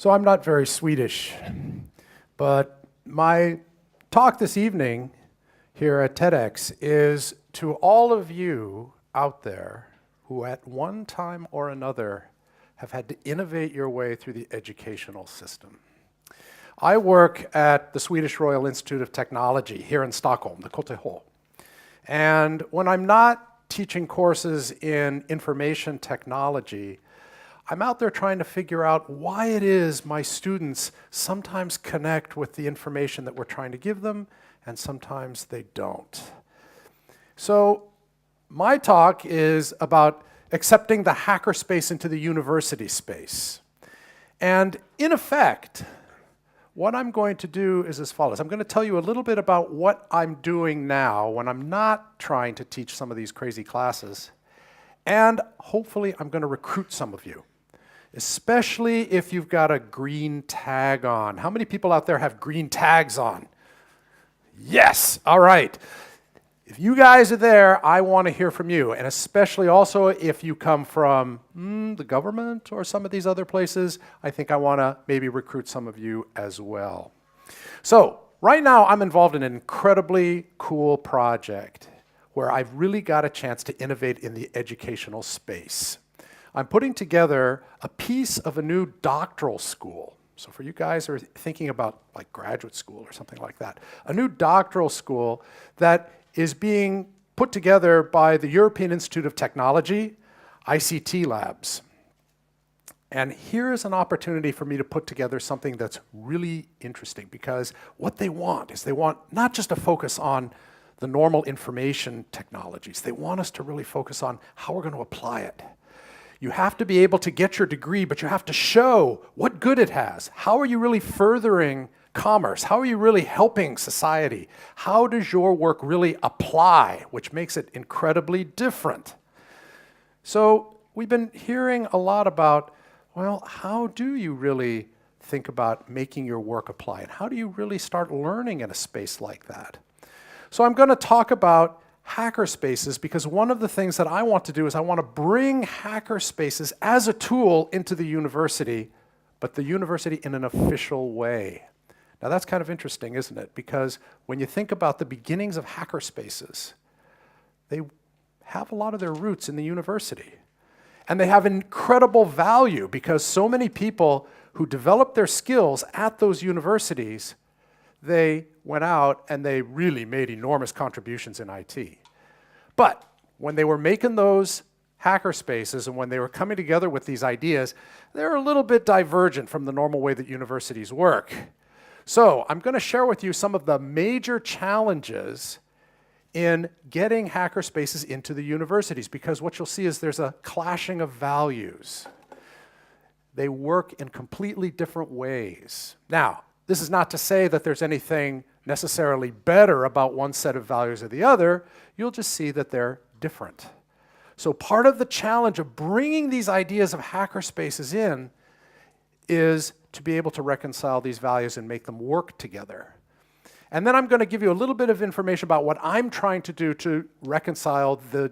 So I'm not very Swedish, but my talk this evening here at TEDx is to all of you out there who at one time or another have had to innovate your way through the educational system. I work at the Swedish Royal Institute of Technology here in Stockholm, the KTH. And when I'm not teaching courses in information technology, I'm out there trying to figure out why it is my students sometimes connect with the information that we're trying to give them, and sometimes they don't. So my talk is about accepting the hackerspace into the university space. And in effect, what I'm going to do is as follows. I'm going to tell you a little bit about what I'm doing now when I'm not trying to teach some of these crazy classes. And hopefully I'm going to recruit some of you, especially if you've got a green tag on. How many people out there have green tags on? Yes, all right. If you guys are there, I want to hear from you, and especially also if you come from the government or some of these other places, I think I want to maybe recruit some of you as well. So right now I'm involved in an incredibly cool project where I've really got a chance to innovate in the educational space. I'm putting together a piece of a new doctoral school. So for you guys who are thinking about like graduate school or something like that, a new doctoral school that is being put together by the European Institute of Technology, ICT labs. And here is an opportunity for me to put together something that's really interesting, because what they want is they want not just to focus on the normal information technologies, they want us to really focus on how we're going to apply it. You have to be able to get your degree, but you have to show what good it has. How are you really furthering commerce? How are you really helping society? How does your work really apply, which makes it incredibly different? So we've been hearing a lot about, well, how do you really think about making your work apply? And how do you really start learning in a space like that? So I'm going to talk about hackerspaces, because one of the things that I want to do is I want to bring hackerspaces as a tool into the university, but the university in an official way. Now that's kind of interesting, isn't it? Because when you think about the beginnings of hackerspaces, they have a lot of their roots in the university. And they have incredible value because so many people who developed their skills at those universities, they went out and they really made enormous contributions in IT. But when they were making those hackerspaces and when they were coming together with these ideas, they're a little bit divergent from the normal way that universities work. So I'm going to share with you some of the major challenges in getting hackerspaces into the universities, because what you'll see is there's a clashing of values. They work in completely different ways. Now, this is not to say that there's anything necessarily better about one set of values or the other. You'll just see that they're different. So part of the challenge of bringing these ideas of hackerspaces in is to be able to reconcile these values and make them work together. And then I'm going to give you a little bit of information about what I'm trying to do to reconcile the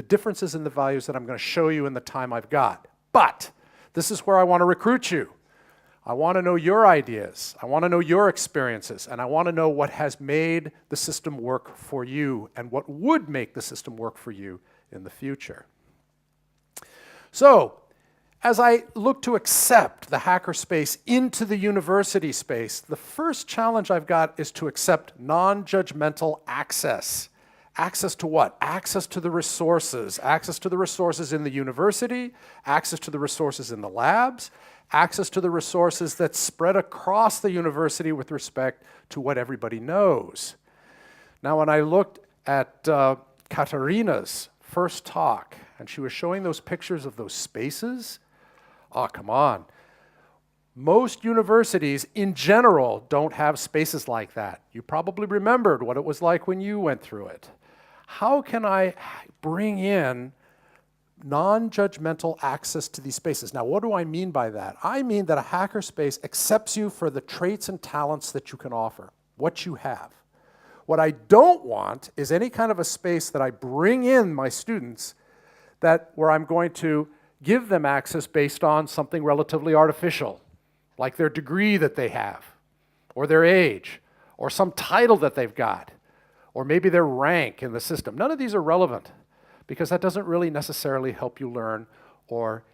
differences in the values that I'm going to show you in the time I've got. But this is where I want to recruit you. I want to know your ideas. I want to know your experiences. And I want to know what has made the system work for you and what would make the system work for you in the future. So, as I look to accept the hackerspace into the university space, the first challenge I've got is to accept non-judgmental access. Access to what? Access to the resources. Access to the resources in the university, access to the resources in the labs, access to the resources that spread across the university with respect to what everybody knows. Now, when I looked at Katarina's first talk, and she was showing those pictures of those spaces, oh, come on. Most universities in general don't have spaces like that. You probably remembered what it was like when you went through it. How can I bring in non-judgmental access to these spaces? Now, what do I mean by that? I mean that a hackerspace accepts you for the traits and talents that you can offer, what you have. What I don't want is any kind of a space that I bring in my students where I'm going to give them access based on something relatively artificial. like their degree that they have, or their age, or some title that they've got, or maybe their rank in the system. None of these are relevant because that doesn't really necessarily help you learn or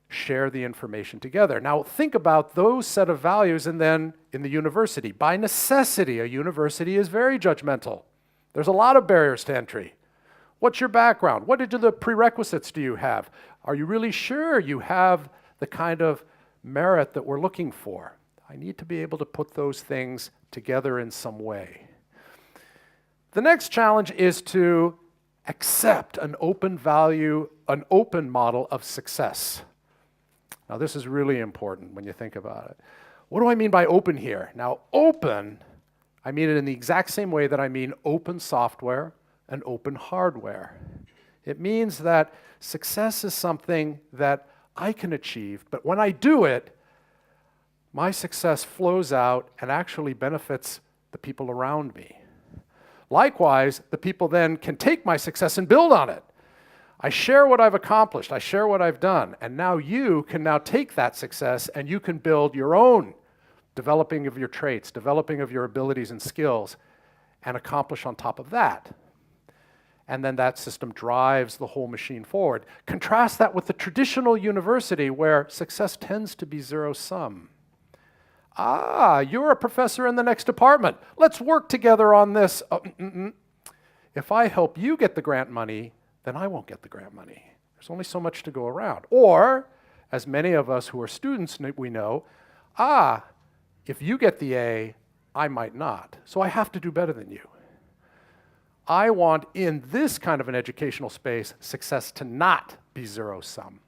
share the information together. Now think about those set of values and then in the university. By necessity, a university is very judgmental. There's a lot of barriers to entry. What's your background? What are the prerequisites do you have? Are you really sure you have the kind of merit that we're looking for? I need to be able to put those things together in some way. The next challenge is to accept an open value, an open model of success. Now this is really important when you think about it. What do I mean by open here? Now open, I mean it in the exact same way that I mean open software and open hardware. It means that success is something that I can achieve, but when I do it, my success flows out and actually benefits the people around me. Likewise, the people then can take my success and build on it. I share what I've accomplished, I share what I've done, and now you can now take that success and you can build your own developing of your traits, developing of your abilities and skills, and accomplish on top of that. And then that system drives the whole machine forward. Contrast that with the traditional university where success tends to be zero-sum. You're a professor in the next department. Let's work together on this. If I help you get the grant money, then I won't get the grant money. There's only so much to go around. Or, as many of us who are students, we know, if you get the A, I might not. So I have to do better than you. I want, in this kind of an educational space, success to not be zero-sum.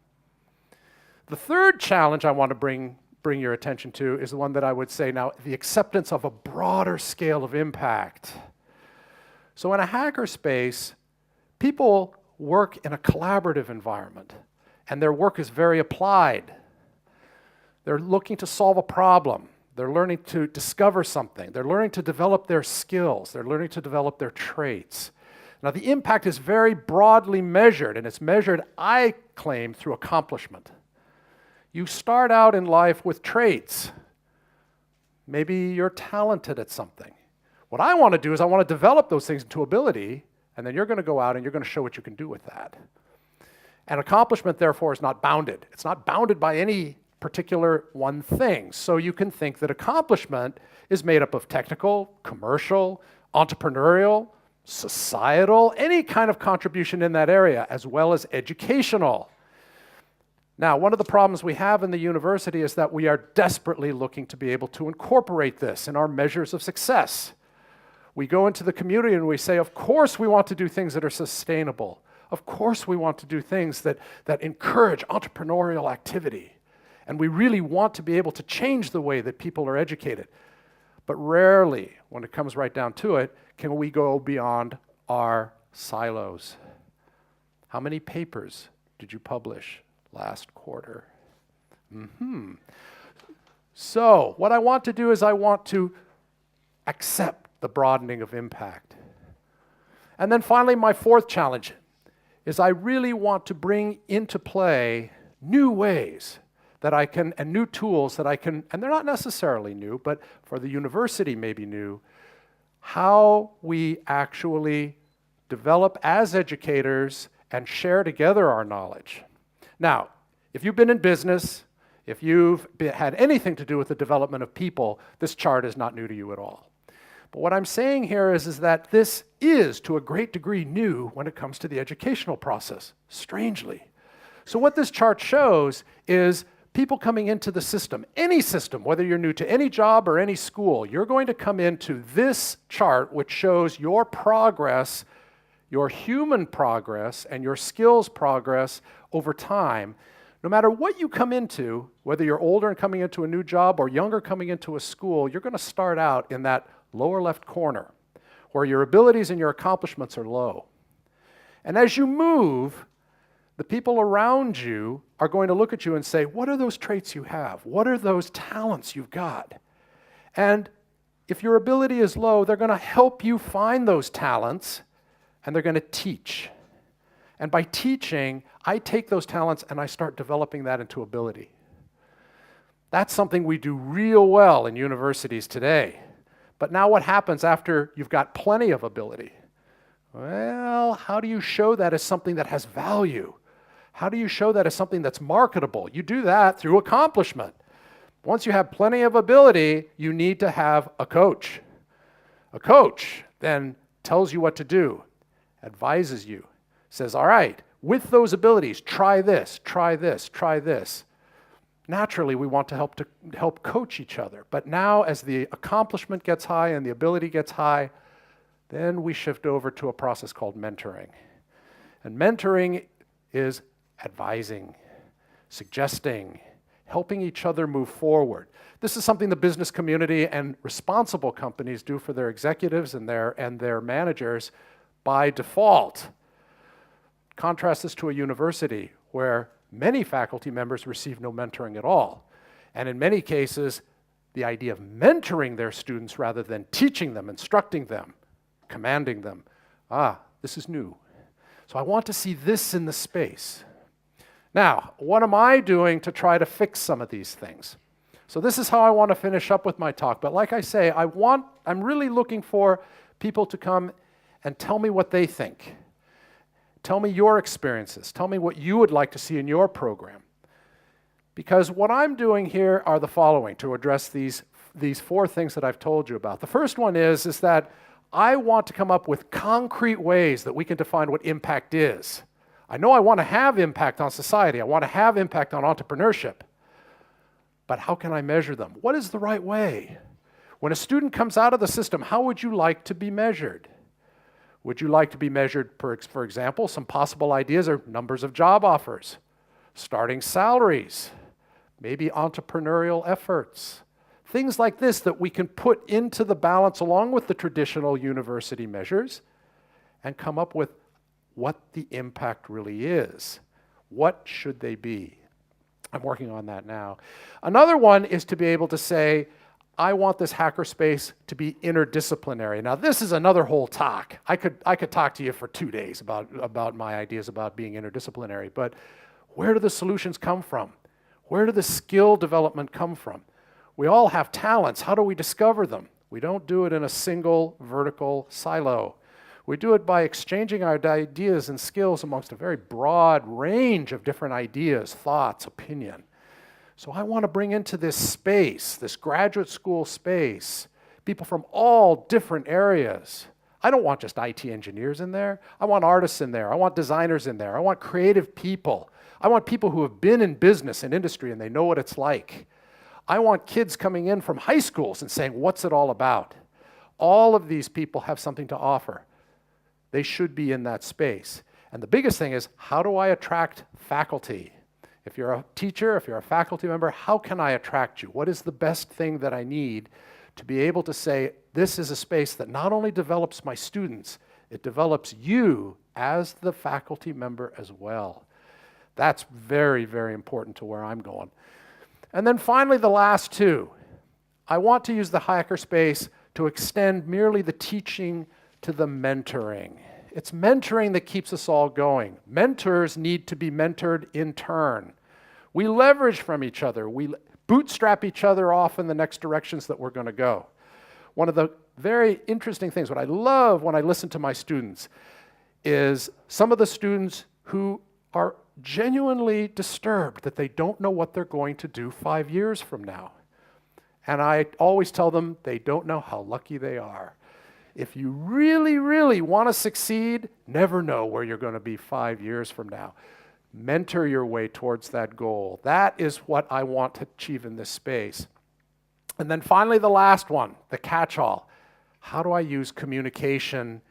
The third challenge I want to bring your attention to is the one that I would say now, the acceptance of a broader scale of impact. So in a hackerspace, people work in a collaborative environment, and their work is very applied. They're looking to solve a problem. They're learning to discover something. They're learning to develop their skills. They're learning to develop their traits. Now, the impact is very broadly measured, and it's measured, I claim, through accomplishment. You start out in life with traits. Maybe you're talented at something. What I want to do is I want to develop those things into ability, and then you're going to go out and you're going to show what you can do with that. And accomplishment, therefore, is not bounded. It's not bounded by any particular one thing. So you can think that accomplishment is made up of technical, commercial, entrepreneurial, societal, any kind of contribution in that area, as well as educational. Now, one of the problems we have in the university is that we are desperately looking to be able to incorporate this in our measures of success. We go into the community and we say, of course we want to do things that are sustainable. Of course we want to do things that encourage entrepreneurial activity. And we really want to be able to change the way that people are educated. But rarely, when it comes right down to it, can we go beyond our silos. How many papers did you publish last quarter? So what I want to do is I want to accept the broadening of impact. And then finally, my fourth challenge is I really want to bring into play new ways that I can, and new tools that I can, and they're not necessarily new, but for the university maybe new, how we actually develop as educators and share together our knowledge. Now, if you've been in business, if you've had anything to do with the development of people, this chart is not new to you at all. But what I'm saying here is that this is, to a great degree, new when it comes to the educational process, strangely. So what this chart shows is people coming into the system, any system, whether you're new to any job or any school, you're going to come into this chart which shows your progress, your human progress, and your skills progress over time. No matter what you come into, whether you're older and coming into a new job or younger coming into a school, you're going to start out in that lower left corner where your abilities and your accomplishments are low. And as you move, the people around you are going to look at you and say, what are those traits you have? What are those talents you've got? And if your ability is low, they're going to help you find those talents, and they're going to teach. And by teaching, I take those talents and I start developing that into ability. That's something we do real well in universities today. But now what happens after you've got plenty of ability? Well, how do you show that as something that has value? How do you show that as something that's marketable? You do that through accomplishment. Once you have plenty of ability, you need to have a coach. A coach then tells you what to do, advises you, says, all right, with those abilities, try this, try this, try this. Naturally, we want to help coach each other. But now as the accomplishment gets high and the ability gets high, then we shift over to a process called mentoring. And mentoring is advising, suggesting, helping each other move forward. This is something the business community and responsible companies do for their executives and their managers by default. Contrast this to a university where many faculty members receive no mentoring at all. And in many cases, the idea of mentoring their students rather than teaching them, instructing them, commanding them, this is new. So I want to see this in the space. Now, what am I doing to try to fix some of these things? So this is how I want to finish up with my talk. But like I say, I'm really looking for people to come and tell me what they think. Tell me your experiences. Tell me what you would like to see in your program. Because what I'm doing here are the following to address these four things that I've told you about. The first one is that I want to come up with concrete ways that we can define what impact is. I know I want to have impact on society. I want to have impact on entrepreneurship. But how can I measure them? What is the right way? When a student comes out of the system, how would you like to be measured? Would you like to be measured, for example, some possible ideas are numbers of job offers, starting salaries, maybe entrepreneurial efforts, things like this that we can put into the balance along with the traditional university measures and come up with what the impact really is. What should they be? I'm working on that now. Another one is to be able to say, I want this hackerspace to be interdisciplinary. Now, this is another whole talk. I could talk to you for 2 days about my ideas about being interdisciplinary, but where do the solutions come from? Where do the skill development come from? We all have talents. How do we discover them? We don't do it in a single vertical silo. We do it by exchanging our ideas and skills amongst a very broad range of different ideas, thoughts, opinion. So I want to bring into this space, this graduate school space, people from all different areas. I don't want just IT engineers in there. I want artists in there. I want designers in there. I want creative people. I want people who have been in business and industry and they know what it's like. I want kids coming in from high schools and saying, what's it all about? All of these people have something to offer. They should be in that space. And the biggest thing is, how do I attract faculty? If you're a teacher, if you're a faculty member, how can I attract you? What is the best thing that I need to be able to say, this is a space that not only develops my students, it develops you as the faculty member as well. That's very, very important to where I'm going. And then finally, the last two. I want to use the hackerspace to extend merely the teaching to the mentoring. It's mentoring that keeps us all going. Mentors need to be mentored in turn. We leverage from each other. We bootstrap each other off in the next directions that we're going to go. One of the very interesting things, what I love when I listen to my students, is some of the students who are genuinely disturbed that they don't know what they're going to do 5 years from now. And I always tell them they don't know how lucky they are. If you really, really want to succeed, never know where you're going to be 5 years from now. Mentor your way towards that goal. That is what I want to achieve in this space. And then finally, the last one, the catch-all. How do I use communication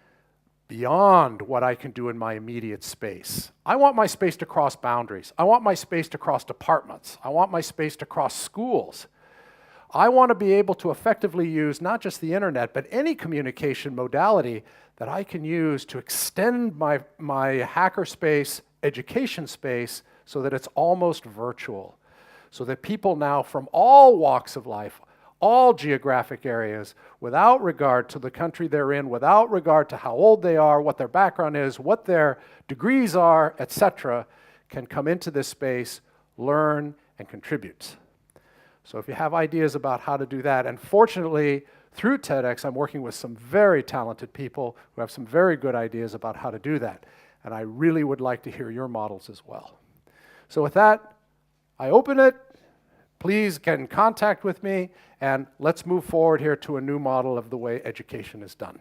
beyond what I can do in my immediate space? I want my space to cross boundaries. I want my space to cross departments. I want my space to cross schools. I want to be able to effectively use not just the internet, but any communication modality that I can use to extend my hackerspace education space so that it's almost virtual. So that people now from all walks of life, all geographic areas, without regard to the country they're in, without regard to how old they are, what their background is, what their degrees are, etc., can come into this space, learn, and contribute. So if you have ideas about how to do that, and fortunately, through TEDx, I'm working with some very talented people who have some very good ideas about how to do that. And I really would like to hear your models as well. So with that, I open it. Please get in contact with me, and let's move forward here to a new model of the way education is done.